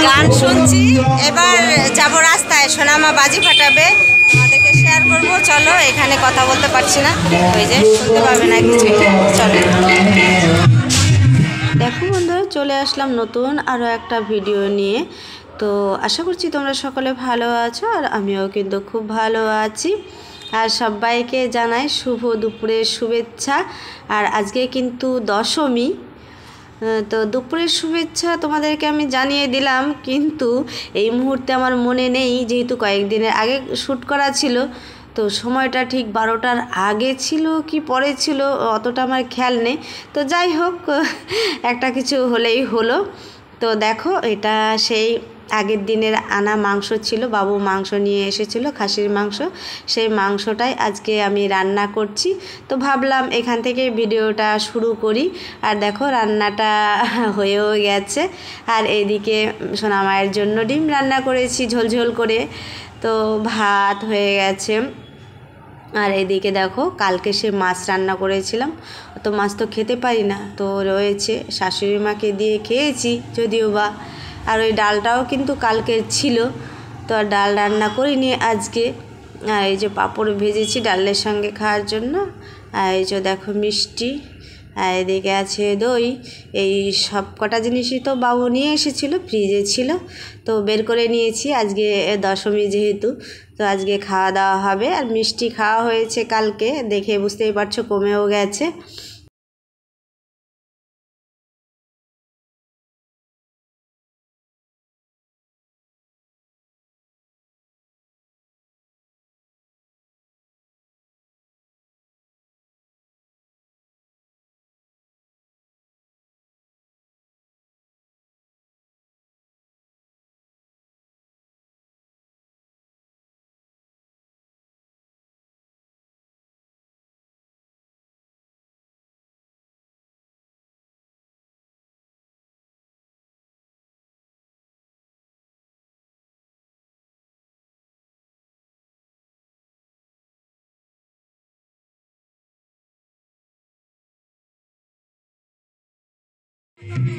গান শুনছি। এবার যাব রাস্তায়, সোনামা বাজি ফাটাবে, তোমাদেরকে শেয়ার করবো। চলো, এখানে কথা বলতে পারছি না, ওই যে শুনতে পাবে না কিছু। চলো দেখো বন্ধুরা, চলে আসলাম নতুন আরও একটা ভিডিও নিয়ে। তো আশা করছি তোমরা সকলে ভালো আছো, আর আমিও কিন্তু খুব ভালো আছি। আর সবাইকে জানাই শুভ দুপুরের শুভেচ্ছা। আর আজকে কিন্তু দশমী, তো দুপুরের শুভেচ্ছা তোমাদেরকে আমি জানিয়ে দিলাম, কিন্তু এই মুহূর্তে আমার মনে নেই, যেহেতু কয়েকদিনের আগে শ্যুট করা ছিল। তো সময়টা ঠিক 12টার আগে ছিল কি পরে ছিল অতটা আমার খেয়াল নেই। তো যাই হোক, একটা কিছু হলেই হলো। তো দেখো, এটা সেই আগের দিনের আনা মাংস ছিল, বাবু মাংস নিয়ে এসেছিল, খাসির মাংস। সেই মাংসটাই আজকে আমি রান্না করছি। তো ভাবলাম এখান থেকে ভিডিওটা শুরু করি। আর দেখো, রান্নাটা হয়েও গেছে। আর এদিকে সোনামায়ের জন্য ডিম রান্না করেছি ঝোলঝোল করে। তো ভাত হয়ে গেছে। আর এদিকে দেখো, কালকে সে মাছ রান্না করেছিলাম, তো মাছ তো খেতে পারি না, তো রয়েছে, শাশুড়ি মাকে দিয়ে খেয়েছি যদিও বা। আর ওই ডালটাও কিন্তু কালকের ছিল, তো আর ডাল রান্না করিনি আজকে। আর এই যে পাঁপড় ভেজেছি ডালের সঙ্গে খাওয়ার জন্য। আর এই যে দেখো মিষ্টি, আর এদিকে আছে দই। এই সব কটা জিনিসই তো বাবু নিয়ে এসেছিলো, ফ্রিজে ছিল, তো বের করে নিয়েছি। আজকে দশমী যেহেতু, তো আজকে খাওয়া দাওয়া হবে। আর মিষ্টি খাওয়া হয়েছে কালকে, দেখে বুঝতেই পারছো কমেও গেছে।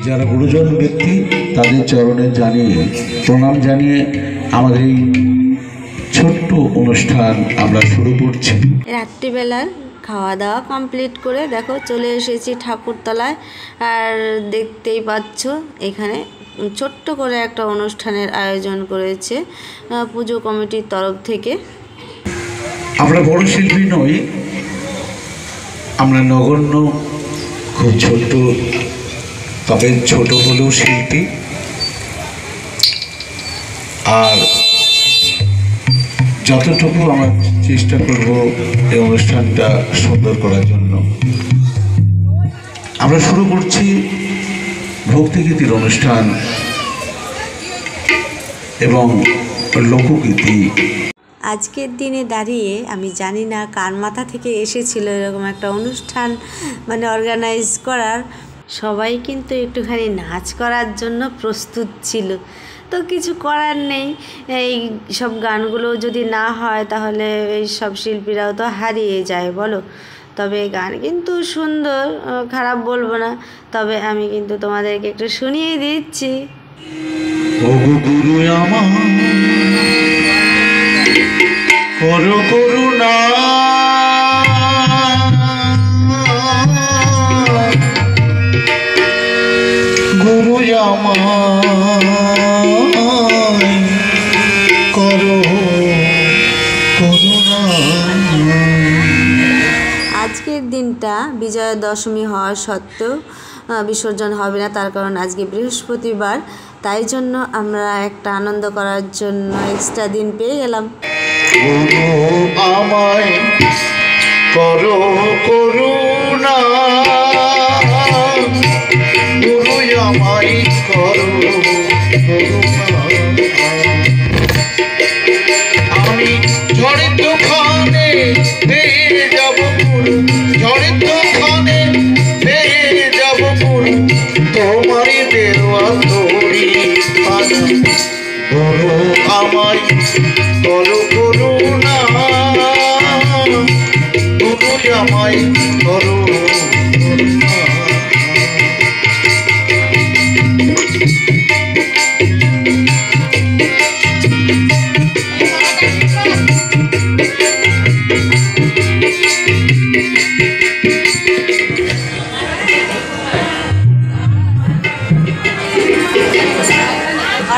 যারা গুরুজন ব্যক্তি, তাদের চরণে জানিয়ে প্রণাম জানিয়ে আমাদের এই ছোট্ট অনুষ্ঠান আমরা শুরু করছি। রাত্রিবেলার খাওয়া দাওয়া কমপ্লিট করে দেখো চলে এসেছি ঠাকুরতলায়। আর দেখতেই পাচ্ছ এখানে ছোট্ট করে একটা অনুষ্ঠানের আয়োজন করেছে পুজো কমিটির তরফ থেকে। আমরা বড় শিল্পী নই, আমরা নগণ্য, খুব ছোট্ট, তবে ছোট হলেও শিল্পী। আর যতটুকু আমরা চেষ্টা করব এই অনুষ্ঠানটা সুন্দর করার জন্য। আমরা শুরু করছি ভক্তিগীতির অনুষ্ঠান এবং লোকগীতি। আজকের দিনে দাঁড়িয়ে আমি জানি না কার মাথা থেকে এসেছিল এরকম একটা অনুষ্ঠান মানে অর্গানাইজ করার। সবাই কিন্তু একটুখানি নাচ করার জন্য প্রস্তুত ছিল, তো কিছু করার নেই। এই সব গানগুলো যদি না হয় তাহলে এই সব শিল্পীরাও তো হারিয়ে যায় বলো। তবে গান কিন্তু সুন্দর, খারাপ বলবো না। তবে আমি কিন্তু তোমাদেরকে একটু শুনিয়ে দিচ্ছি। ও গুরু আমার করো করুণা, গুরু আমায় করো করুণা। আজকের দিনটা বিজয়া দশমী হওয়া সত্ত্বেও বিসর্জন হবে না, তার কারণ আজকে বৃহস্পতিবার। তাই জন্য আমরা একটা আনন্দ করার জন্য এক্সট্রা দিন পেয়ে গেলাম। গুরু আমায় করো করুণা, গুরু আমায় করো করুণা। আমি ঝড়ের দোকানে বেয়ে যাব গুরু, ঝড়ের দোকানে বেয়ে যাব গুরু, তোমারই দেওয়া তোরি পানা। গুরু আমায় করো করুণা, গুরু আমায় করো করুণা।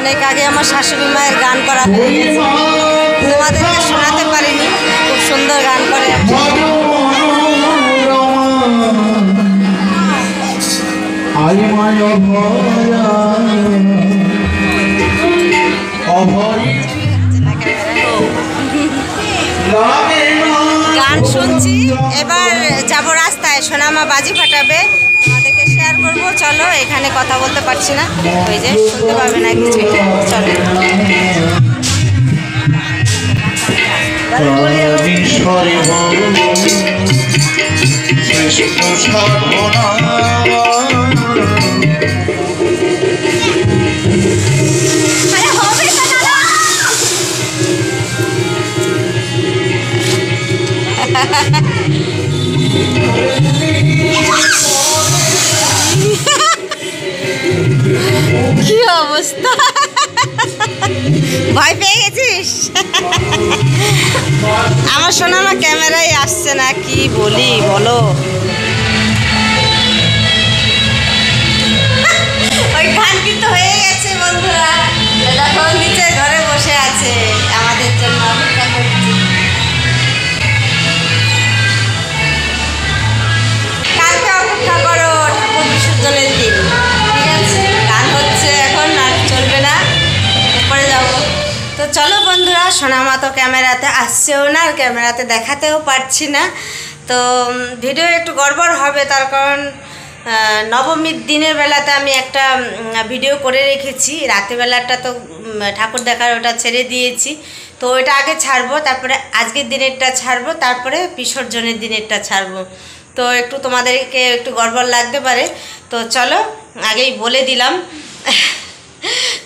অনেক আগে আমার শাশুড়ি মায়ের গান করা হয়ে গেছে, তোমাদেরকে শোনাতে পারিনি। খুব সুন্দর গান করে। গান শুনছি, এবার যাবো রাস্তায়, সোনামা বাজি ফাটাবে, তোমাদেরকে শেয়ার করবো। চলো, এখানে কথা বলতে পারছি না, ওই যে শুনতে পাবে না কিছু। চলো কি অবস্থা, ভয় পেয়ে গেছিস? আমার সোনামা ক্যামেরায় আসছে না, কি বলি বলো। ওই গান কিন্তু হয়ে গেছে বন্ধুরা, দেখো নিচে ঘরে বসে আছে, আমাদের জন্য অপেক্ষা করছি। কালকে অপেক্ষা করো, ঠাকুর বিসর্জনের দিন, ঠিক আছে? গান হচ্ছে এখন, আর চলবে না, উপরে যাবো। তো চলো বন্ধুরা, সোনামা তো ক্যামেরাতে আসছেও না, আর ক্যামেরাতে দেখাতেও পারছি না। তো ভিডিও একটু গড়বড় হবে, তার কারণ নবমীর দিনের বেলাতে আমি একটা ভিডিও করে রেখেছি, রাতেরবেলাটা তো ঠাকুর দেখার ওটা ছেড়ে দিয়েছি। তো ওইটা আগে ছাড়বো, তারপরে আজকের দিনেরটা ছাড়বো, তারপরে বিসর্জনের দিনেরটা ছাড়বো। তো একটু তোমাদেরকে একটু গড়বড় লাগতে পারে, তো চলো আগেই বলে দিলাম।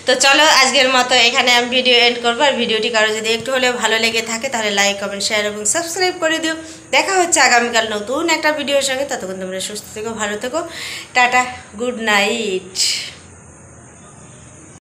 তো চলো, আজকের মতো এখানে আমি ভিডিও এন্ড করবো। আর ভিডিওটি কারো যদি একটু হলেও ভালো লেগে থাকে তাহলে লাইক, কমেন্ট, শেয়ার এবং সাবস্ক্রাইব করে দিও। দেখা হচ্ছে আগামীকাল নতুন একটা ভিডিওর সঙ্গে। ততক্ষণ তোমরা সুস্থ থেকো, ভালো থেকো, টাটা, গুড নাইট।